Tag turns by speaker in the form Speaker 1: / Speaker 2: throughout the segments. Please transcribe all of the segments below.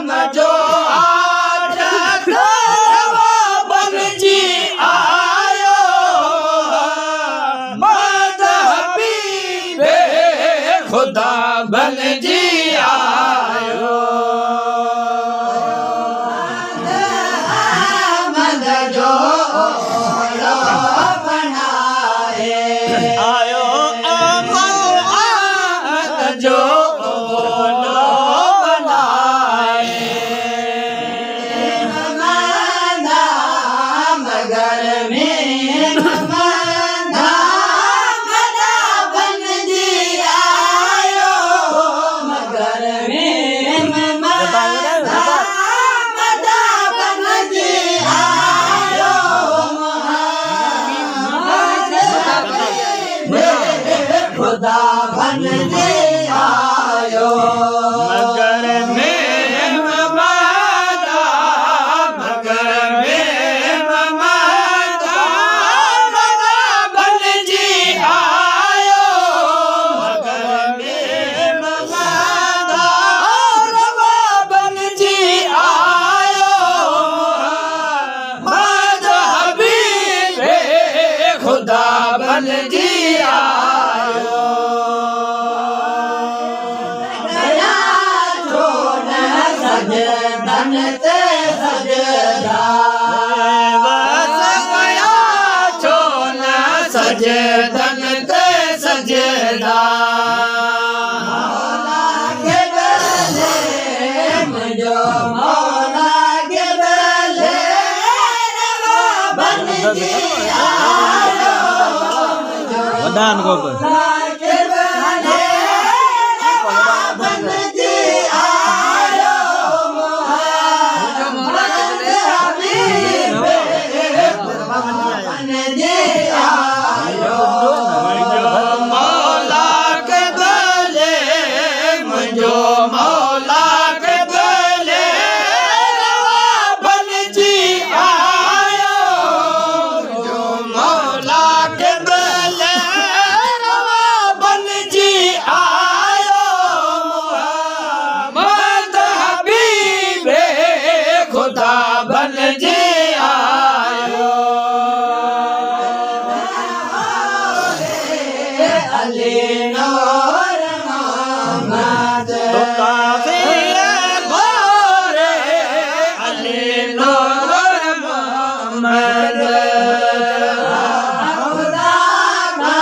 Speaker 1: समझो आज कारवा बन जी आयो मजहबी बे खुदा बन जी आयो मद जो ओलो बनाए आयो अमद जो ओलो बनाए ममाना मगर में ममाना मदा बन जी आयो मगर में ममाना मदा बन जी आयो खुदा बन जी आयो मगर में ममादा मगर में ममादा मदा बन जी आयो मगर में ममादा रवा बन जी आयो मजहबी बे खुदा बन जी आयो गया छोड़ सजदन ते सजदा बस गया छोड़ सजदन ते सजदा मौला के गले मुझो मौला के गले रवा बन जी आयो
Speaker 2: वदान को पर
Speaker 1: मौला के गले रवा बन जी आयो मजहबी बे खुदा बन जी आयो मौला के गले मुझो मौला के गले रवा बन जी आयो मुझो मौला के गले रवा बन जी आयो मजहबी बे खुदा बन जी आयो अली नूर मोहम्मद तो काफी गोरे अली नूर मोहम्मद खुदा का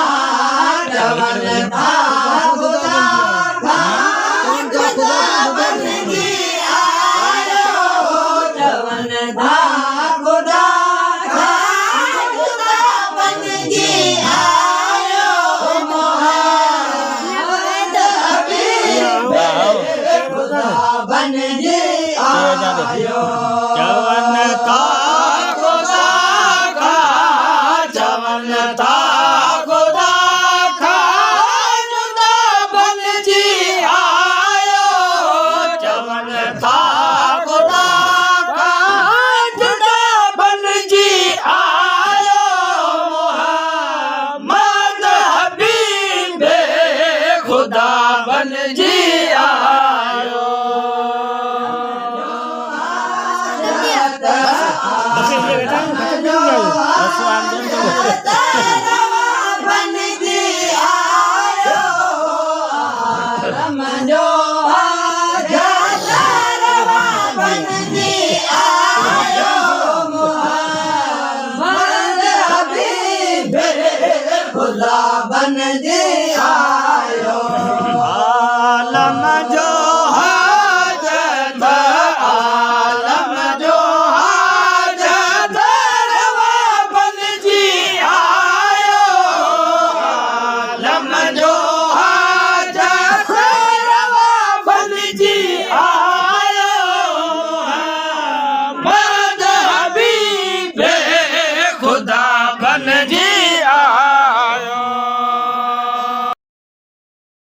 Speaker 1: जवन था खुदा का खुदा बन जी आयो जवन था खुदा का खुदा बन जी आयो मजहबी बे खुदा बन जी आयो जवन था खुदा का जवन था खुदा का जुदा बन जी आयो जवन था खुदा का जुदा बन जी आयो मजहबी बे खुदा बन जी आयो बन